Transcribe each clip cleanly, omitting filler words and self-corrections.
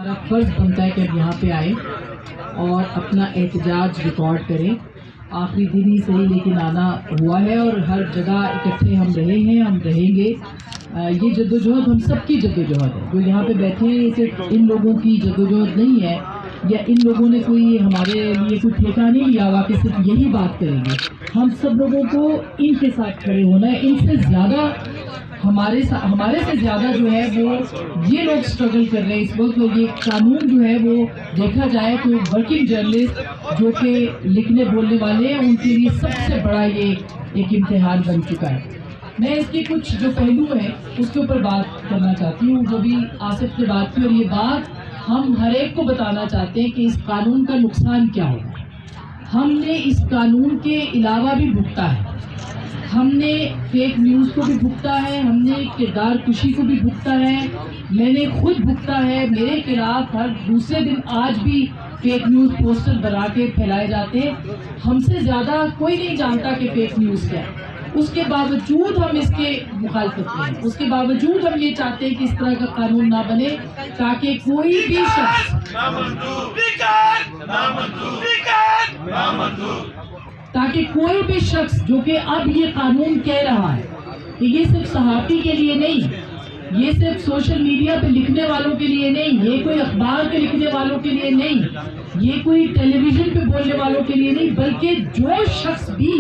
ہمارا فرض بنتا ہے کہ ہم یہاں پہ آئیں اور اپنا احتجاج ریکارڈ کریں. آخری دن ہی صحیح لیکن آنا ہوا ہے اور ہر جگہ اکٹھے ہم رہے ہیں, ہم رہیں گے. یہ جدوجہد ہم سب کی جدوجہد ہے. جو یہاں پہ بیٹھے ہیں یہ صرف ان لوگوں کی جدوجہد نہیں ہے, یا ان لوگوں نے کوئی ہمارے لیے کوئی ٹھیکہ نہیں لیا ہوا کہ صرف یہی بات کریں گے. ہم سب لوگوں کو ان کے ساتھ کھڑے ہونا ہے. ان سے زیادہ ہمارے سے زیادہ جو ہے وہ یہ لوگ اسٹرگل کر رہے ہیں اس وقت. یہ قانون جو ہے وہ دیکھا جائے تو ورکنگ جرنلسٹ جو کہ لکھنے بولنے والے ہیں ان کے لیے سب سے بڑا یہ ایک امتحان بن چکا ہے. میں اس کے کچھ جو پہلو ہیں اس کے اوپر بات کرنا چاہتی ہوں. جو بھی آصف نے بات کی, اور یہ بات ہم ہر ایک کو بتانا چاہتے ہیں کہ اس قانون کا نقصان کیا ہوگا. ہم نے اس قانون کے علاوہ بھی بھگتا ہے. ہم نے فیک نیوز کو بھی بھگتا ہے, ہم نے کردار کشی کو بھی بھگتا ہے, میں نے خود بھگتا ہے. میرے خلاف ہر دوسرے دن آج بھی فیک نیوز پوسٹر بنا کے پھیلائے جاتے ہیں. ہم سے زیادہ کوئی نہیں جانتا کہ فیک نیوز کیا ہے. اس کے باوجود ہم اس کے مخالفت ہیں. اس کے باوجود ہم یہ چاہتے ہیں کہ اس طرح کا قانون نہ بنے تاکہ کوئی بھی شخص جو کہ اب یہ قانون کہہ رہا ہے کہ یہ صرف صحافی کے لیے نہیں, یہ صرف سوشل میڈیا پہ لکھنے والوں کے لیے نہیں, یہ کوئی اخبار کے لکھنے والوں کے لیے نہیں, یہ کوئی ٹیلی ویژن پہ بولنے والوں کے لیے نہیں, بلکہ جو شخص بھی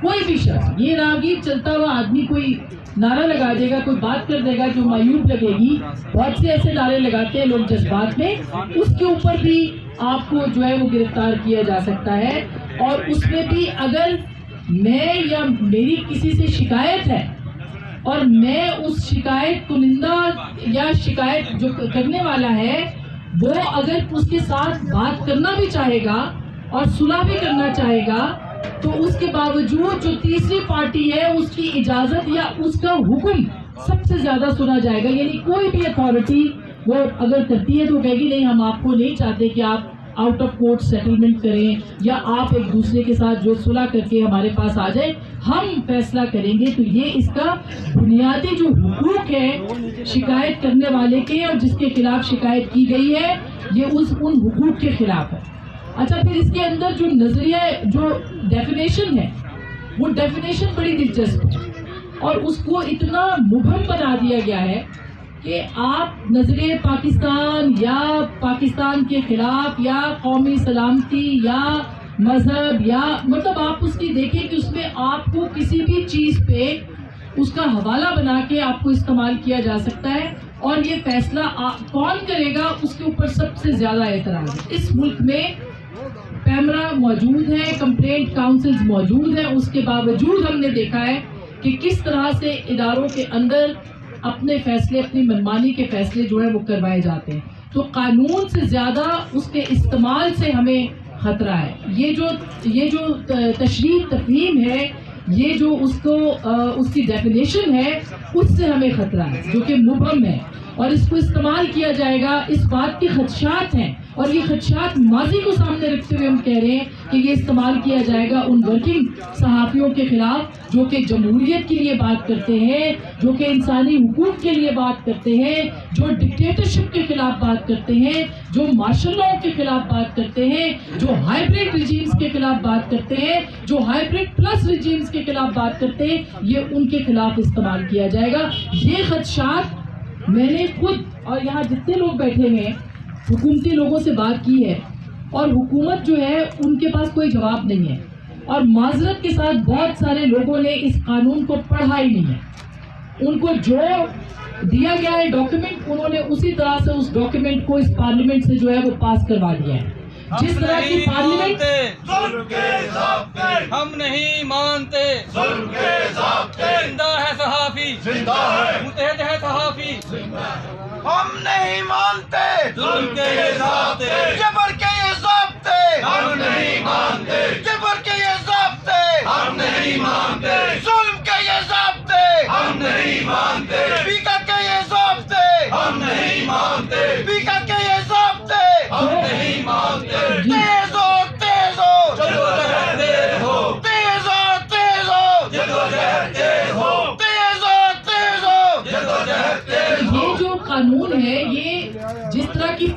کوئی بھی شخص, یہ راہگیر چلتا ہوا آدمی کوئی نعرہ لگا دے گا, کوئی بات کر دے گا جو معیوب لگے گی, بہت سے ایسے نعرے لگاتے ہیں لوگ جذبات میں, اس کے اوپر بھی آپ کو جو ہے وہ گرفتار کیا جا سکتا ہے. اور اس میں بھی اگر میں یا میری کسی سے شکایت ہے اور میں اس شکایت کنندہ یا شکایت جو کرنے والا ہے وہ اگر اس کے ساتھ بات کرنا بھی چاہے گا اور صلح بھی کرنا چاہے گا, تو اس کے باوجود جو تیسری پارٹی ہے اس کی اجازت یا اس کا حکم سب سے زیادہ سنا جائے گا. یعنی کوئی بھی اتھارٹی وہ اگر کرتی ہے تو کہے گی نہیں, ہم آپ کو نہیں چاہتے کہ آپ آؤٹ آف کورٹ سیٹلمنٹ کریں یا آپ ایک دوسرے کے ساتھ جو صلح کر کے ہمارے پاس آ جائیں, ہم فیصلہ کریں گے. تو یہ اس کا بنیادی جو حقوق ہے شکایت کرنے والے کے اور جس کے خلاف شکایت کی گئی ہے, یہ ان حقوق کے خلاف ہے. اچھا, پھر اس کے اندر جو نظریہ جو ڈیفینیشن ہے وہ ڈیفینیشن بڑی دلچسپ ہے اور اس کو اتنا مبہم بنا دیا گیا ہے کہ آپ نظریہ پاکستان یا پاکستان کے خلاف یا قومی سلامتی یا مذہب یا مطلب آپ اس کی دیکھیں کہ اس میں آپ کو کسی بھی چیز پہ اس کا حوالہ بنا کے آپ کو استعمال کیا جا سکتا ہے. اور یہ فیصلہ کون کرے گا اس کے اوپر سب سے زیادہ اعتراض ہے. اس ملک میں پیمرا موجود ہے, کمپلینٹ کاؤنسلز موجود ہیں, اس کے باوجود ہم نے دیکھا ہے کہ کس طرح سے اداروں کے اندر اپنے فیصلے, اپنی منمانی کے فیصلے جو ہے وہ کروائے جاتے ہیں. تو قانون سے زیادہ اس کے استعمال سے ہمیں خطرہ ہے. یہ جو تشریح تفہیم ہے, یہ جو اس کی ڈیفینیشن ہے, اس سے ہمیں خطرہ ہے جو کہ مبہم ہے اور اس کو استعمال کیا جائے گا. اس بات کے خدشات ہیں اور یہ خدشات ماضی کو سامنے رکھتے ہوئے ہم کہہ رہے ہیں کہ یہ استعمال کیا جائے گا ان ورکنگ صحافیوں کے خلاف جو کہ جمہوریت کے لیے بات کرتے ہیں, جو کہ انسانی حقوق کے لیے بات کرتے ہیں, جو ڈکٹیٹرشپ کے خلاف بات کرتے ہیں, جو مارشل لاء کے خلاف بات کرتے ہیں, جو ہائیبرڈ ریجیمز کے خلاف بات کرتے ہیں, جو ہائیبرڈ پلس ریجیمز کے خلاف بات کرتے ہیں, یہ ان کے خلاف استعمال کیا جائے گا. یہ خدشات میں نے خود اور یہاں جتنے لوگ بیٹھے ہوئے ہیں حکومتی لوگوں سے بات کی ہے اور حکومت جو ہے ان کے پاس کوئی جواب نہیں ہے. اور معذرت کے ساتھ بہت سارے لوگوں نے اس قانون کو پڑھا ہی نہیں ہے. ان کو جو دیا گیا ہے ڈاکیومنٹ, انہوں نے اسی طرح سے اس ڈاکیومنٹ کو اس پارلیمنٹ سے جو ہے وہ پاس کروا دیا ہے. جس طرح کی پارلیمنٹ ہم نہیں مانتے, زندہ ہے صحافی, متحد ہے صحافی, ہم نہیں مانتے ظلم کے یہ ضابطے, جبر کے یہ ضابطے, ہم نہیں مانتے, جبر کے یہ ضابطے, ہم نہیں مانتے, ظلم کے یہ ضابطے, ہم نہیں مانتے, بیکا کے یہ ضابطے, ہم نہیں مانتے, بیکا کے یہ ضابطے, ہم نہیں مانتے. تیز ہو, تیز ہو, جدوجہد تیز ہو, تیز ہو, تیز ہو, جدوجہد تیز ہو, تیز ہو, تیز ہو. جدوجہد تیز ہو. یہ جو قانون ہے یہ جس طرح کی